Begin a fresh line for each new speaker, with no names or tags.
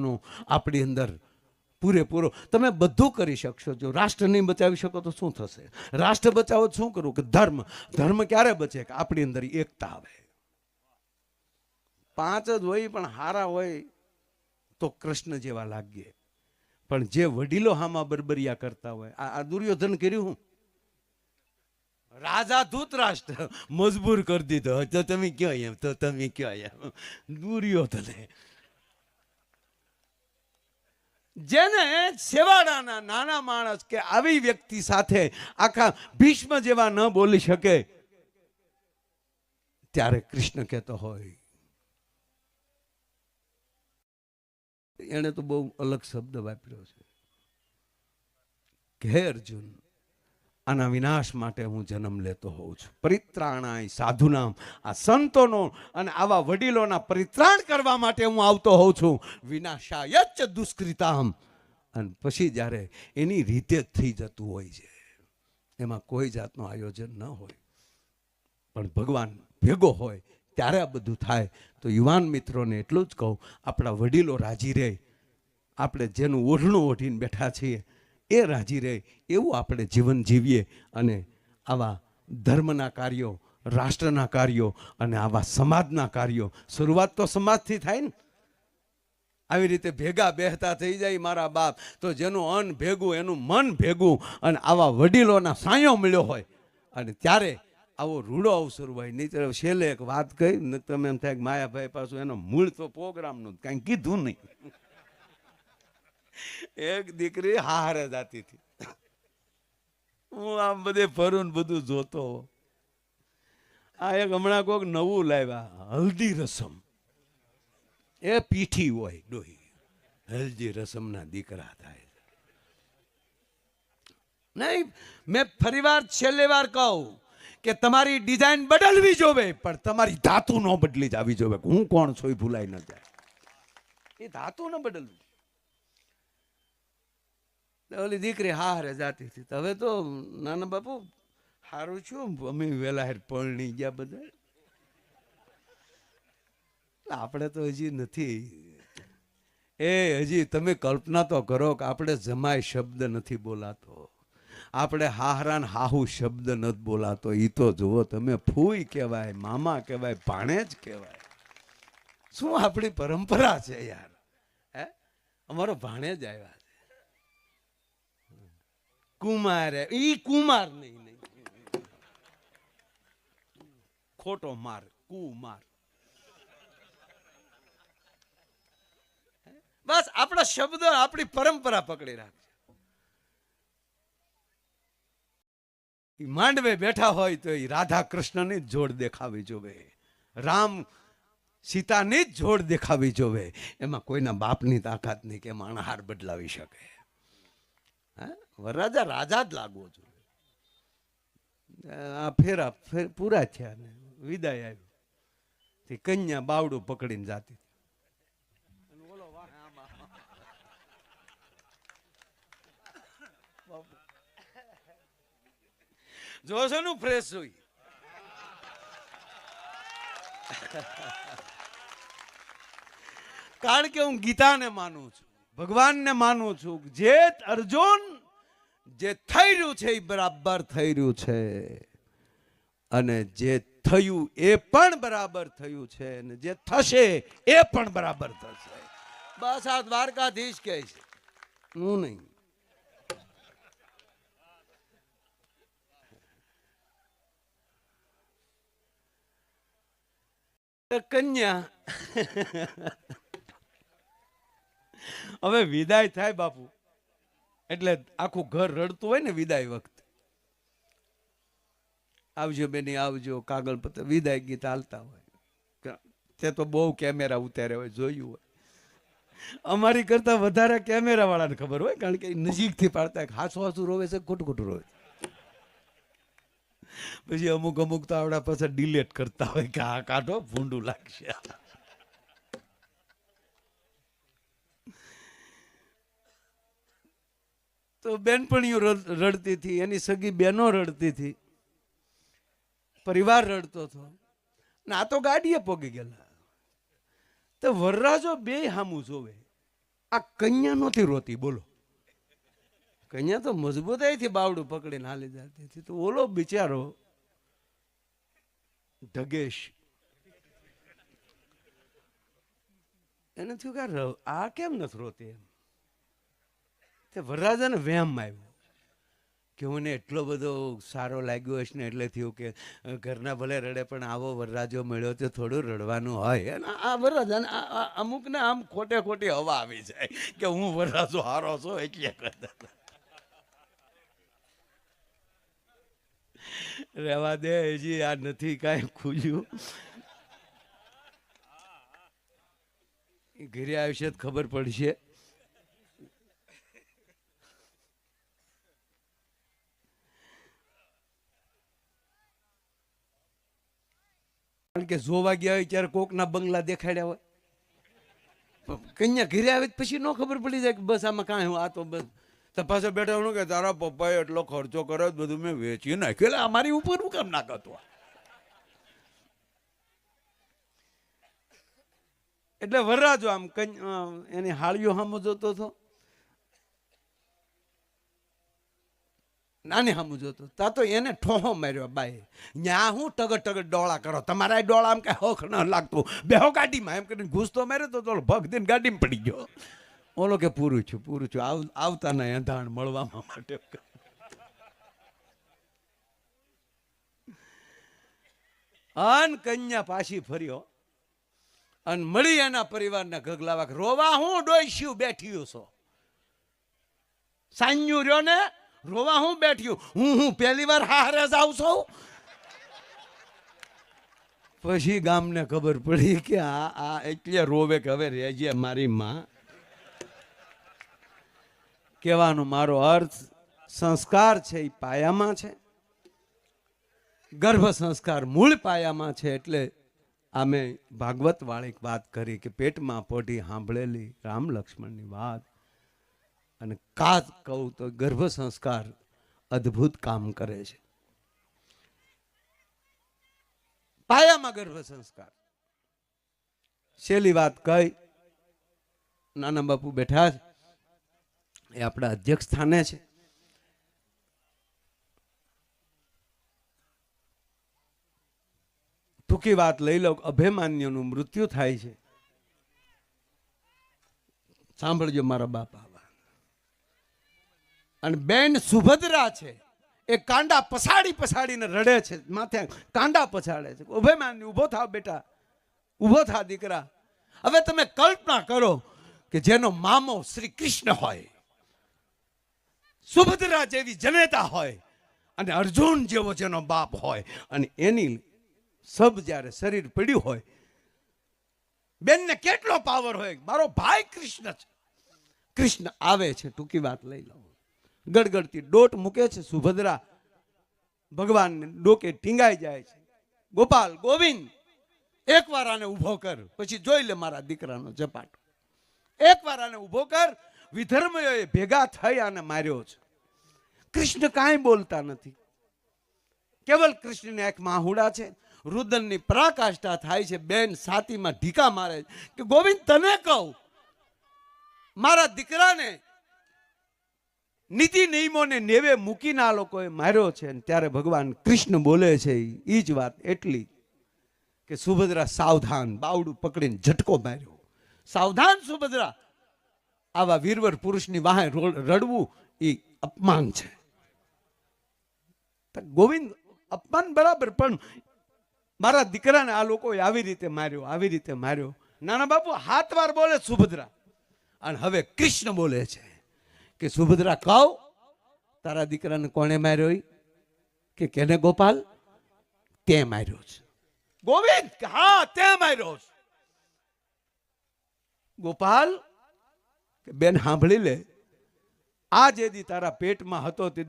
સેવાનો આપણી અંદર પૂરેપૂરો. તમે બધું કરી શકશો, જો રાષ્ટ્ર નહીં બચાવી શકો તો શું થશે? રાષ્ટ્ર બચાવો શું કરવું? કે ધર્મ. ધર્મ ક્યારે બચે? કે આપણી અંદર એકતા આવે. 5 જ હોય પણ હારા હોય તો કૃષ્ણ જેવા લાગીએ. પણ જે વડીલો હામાં બરબરિયા કરતા હોય, આ દુર્યોધન કર્યું હું? રાજા ધૂતરાષ્ટ્ર મજબૂર કરી દીધો, તો તમે ક્યાં એમ, તો તમે ક્યાં એમ. દુર્યોધને જેને સેવાડાના નાના માણસ કે આવી વ્યક્તિ સાથે આખા ભીષ્મ જેવા ન બોલી શકે, ત્યારે કૃષ્ણ કહેતો હોય, એને તો બહુ અલગ શબ્દ વાપર્યો છે કે હે અર્જુન, આના વિનાશ માટે હું જન્મ લેતો હોઉં છું. પરિત્રાણાય સાધુનામ, આ સંતોનો અને આવા વડીલોના પરિત્રાણ કરવા માટે હું આવતો હોઉં છું. વિનાશાયચ દુષ્કૃતામ. અને પછી જ્યારે એની રીતે જ થઈ જતું હોય છે, એમાં કોઈ જાતનું આયોજન ન હોય, પણ ભગવાન ભેગો હોય ત્યારે આ બધું થાય. તો યુવાન મિત્રોને એટલું જ કહું, આપણા વડીલો રાજી રહે, આપણે જેનું ઓઢણું ઓઢીને બેઠા છીએ એ રાજી રહે એવું આપણે જીવન જીવીએ. અને આવા ધર્મના કાર્યો, રાષ્ટ્રના કાર્યો અને આવા સમાજના કાર્યો, શરૂઆત તો સમાજથી થાય ને. આવી રીતે ભેગા બેહતા થઈ જાય મારા બાપ, તો જેનું અન્ન ભેગું, એનું મન ભેગું, અને આવા વડીલોના સાયો મળ્યો હોય, અને ત્યારે આવો રૂડો અવસર હોય. નહીં છેલ્લે એક વાત કહી ને તમે એમ થાય કે માયાભાઈ પાછું એનો મૂળ તો પ્રોગ્રામનું કાંઈ કીધું નહીં. એક દીકરી હારે જાતી હતી, હું આમ બધે ફરું બધું જોતો. આ એક હમણાં કોઈક નવું લાવ્યા, હલ્દી રસમ. એ પીઠી હોય ડોહી, હલ્દી રસમના દીકરા થાય. નહીં, મેં ફરીવાર છેલ્લી વાર કહું કે તમારી ડિઝાઇન બદલવી જોવે, પણ તમારી ધાતુ ન બદલી જવી જોવે. હું કોણ છું એ ભૂલાઈ ન જાય, એ ધાતુ ન બદલવી. ઓલી દીકરી હારે જાતી હતી. હવે તો નાના બાપુ સારું છું, અમે વેલા પરણી ગયા બધા. આપણે તો હજી નથી. એ હજી તમે કલ્પના તો કરો કે આપણે જમાય શબ્દ નથી બોલાતો, આપણે હાહરા ને હાહુ શબ્દ નથી બોલાતો. એ તો જુઓ તમે, ફૂઈ કહેવાય, મામા કહેવાય, ભાણેજ કહેવાય. શું આપણી પરંપરા છે યાર. હે, અમારો ભાણેજ આવ્યા છે, કુમાર. ઈ કુમાર નહીં, ખોટો માર, કુમાર. બસ આપણા શબ્દ, આપણી પરંપરા પકડી રાખજે. માંડવે બેઠા હોય તો એ રાધા કૃષ્ણની જ જોડ દેખાવી જોવે, રામ સીતાની જ જોડ દેખાવી જોવે. એમાં કોઈના બાપની તાકાત નહીં કે એમાં હાર બદલાવી શકે. વરરાજા રાજા જ લાગવો જોઈએ. આ ફેરા પૂરા થયા ને વિદાય આવ્યું, કન્યા બાવડું પકડીને જાતી. જોશો નું ફ્રેશ હોય. કારણ કે હું ગીતાને માનું છું, ભગવાનને માનું છું. જે અર્જુન જે થઈ રહ્યું છે એ બરાબર થઈ રહ્યું છે, અને જે થયું એ પણ બરાબર થયું છે, અને જે થશે એ પણ બરાબર થશે. બસ આ દ્વારકાધીશ કહે છે, હું નહીં. કન્યા હવે વિદાય થાય બાપુ, એટલે આખું ઘર રડતું હોય ને વિદાય વખતે. આવજો બેની આવજો, કાગળ પત્ર, વિદાય ગીત હાલતા હોય. તે તો બહુ કેમેરા ઉતાર્યા હોય, જોયું હોય. અમારી કરતા વધારે કેમેરા વાળાને ખબર હોય, કારણ કે નજીકથી પાડતા હાસુ હાસુ રોવે છે, ખોટું ખોટું રોવે. પછી અમુક અમુક તો આવડા પાછા ડિલેટ કરતા હોય કે આ કાઢો ભૂંડું લાગશે. તો બેનપણીઓ રડતી હતી, એની સગી બેનો રડતી હતી, પરિવાર રડતો હતો. ના તો ગાડીએ પોગી ગયેલા. તો વરરાજો બે હામું જોવે, આ કન્યા નહોતી રોતી, બોલો. કન્યા તો મજબૂતાઈથી બાવડું પકડીને હાલી જતી હતી. તો ઓલો બિચારો ઢગેશ, એને થયું કે આ કેમ નથી રોતી એમ. તે વરરાજાને વહેમ આવ્યો કે મને એટલો બધો સારો લાગ્યો હશે ને એટલે થયું કે ઘરના ભલે રડે પણ આવો વરરાજો મળ્યો તો થોડું રડવાનું હોય. અને આ વરરાજાને અમુકને આમ ખોટે ખોટી હવા આવી જાય કે હું વરરાજો હારો છું એટલે કરતા. રહેવા દે, હજી આ નથી કાંઈ ખુલ્યું. ઘરે આવશે જ ખબર પડશે. કારણ કે જોવા ગયા હોય ત્યારે કોકના બંગલા દેખાડ્યા હોય. કન્યા ઘરે આવે પછી ન ખબર પડી જાય કે બસ આમાં કાંઈ હું આ તો બસ તપાસે બેઠા હું કે તારા પપ્પાએ એટલો ખર્ચો કર્યો બધું મેં વેચી નાખ્યું, એટલે અમારી ઉપર હું કેમ ના કરતો. એટલે વરરાજો આમ એની હાળીઓ સામું જોતો હતો, નાની સામું જોતો. તા તો એને ઠોહો માર્યો બાઈ. ન્યા હું ટગર ટગર ડોળા કરો, તમારા ડોળા આમ કઈ હોખ ન લાગતું, બેહો ગાડીમાં એમ કરીને ઘૂસતો માર્યો તો ભગ દઈને ગાડીમાં પડી ગયો. ઓલો કે પૂરું છું આવતા ના અંધાણ મળવામાં માટે. અન કન્યા પાછી ફર્યો અને મળી એના પરિવારના ગગલાવા. રોવા હું ડોઈશ્યું બેઠ્યું છો, સાન્યું રહ્યો ને રોવા હું બેઠ્યું, હું પહેલી વાર હારે જાઉં છું. પછી ગામને ખબર પડી કે આ એટલે રોવે કે હવે રેજે મારી માં. કહેવાનો મારો અર્થ સંસ્કાર છે એ પાયામાં છે, ગર્ભ સંસ્કાર મૂળ પાયામાં છે. એટલે આમે ભાગવત વાળી વાત કરી કે પેટમાં પોઢી સાંભળેલી રામ લક્ષ્મણની વાત. અને કાત કહું તો ગર્ભ સંસ્કાર અદ્ભુત કામ કરે છે. પાયામાં ગર્ભ સંસ્કાર. છેલ્લી વાત કઈ, નાના બાપુ બેઠા છે, એ આપણા અધ્યક્ષ સ્થાને છે. ટૂંકી વાત લઈ લો. અભિમાન્યુનું મૃત્યુ થાય છે. સાંભળજો મારા બાપા. અને બેન સુભદ્રા છે એ કાંડા પછાડીને રડે છે, માથે કાંડા પછાડે છે. અભિમાન્યુ ઉભો થાવ બેટા, ઉભો થા દીકરા. હવે તમે કલ્પના કરો કે જેનો મામો શ્રી કૃષ્ણ હોય, સુભદ્રા જેવી જનેતા હોય, અને અર્જુન જેવો જેનો બાપ હોય, અને એની સબ જ્યારે શરીર પડ્યું હોય, બેનને કેટલો પાવર હોય. મારો ભાઈ કૃષ્ણ છે. કૃષ્ણ આવે છે, ટૂંકી વાત લઈ લો. ગડગડતી ડોટ મૂકે છે સુભદ્રા, ભગવાનને ડોકે ટીંગાઈ જાય છે. ગોપાલ ગોવિંદ એકવાર આને ઊભો કર, પછી જોઈ લે મારા દીકરાનો ઝપાટો. એકવાર આને ઊભો કર. વિધર્મીઓએ ભેગા થઈ આને માર્યો છે. કૃષ્ણ કાંઈ બોલતા નથી, કેવલ કૃષ્ણને એક માહુડા છે. રુદનની પરાકાષ્ઠા થાય છે. બેન છાતીમાં ઢીકા મારે કે ગોવિંદ તને કહું, મારા દીકરાને નીતિ નિયમોને નેવે મૂકીને આ લોકોએ માર્યો છે. ત્યારે ભગવાન કૃષ્ણ બોલે છે એ જ વાત એટલી કે સુભદ્રા સાવધાન, બાવડું પકડીને ઝટકો માર્યો. સાવધાન સુભદ્રા, આવા વીરવર પુરુષની વાહે રડવું એ અપમાન છે. ગોવિંદ અપમાન બરાબર, પણ મારા દીકરાને આ લોકોએ આવી રીતે માર્યો. નાના બાપુ હાથ વાર બોલે સુભદ્રા. અને હવે કૃષ્ણ બોલે છે કે સુભદ્રા કહો, તારા દીકરાને કોણે માર્યો? કે કેને ગોપાલ? તે માર્યો છે. ગોવિંદ હા તે માર્યો છે. ગોપાલ બેન સાંભળી લે, આ જે દી તારા પેટમાં હતો તે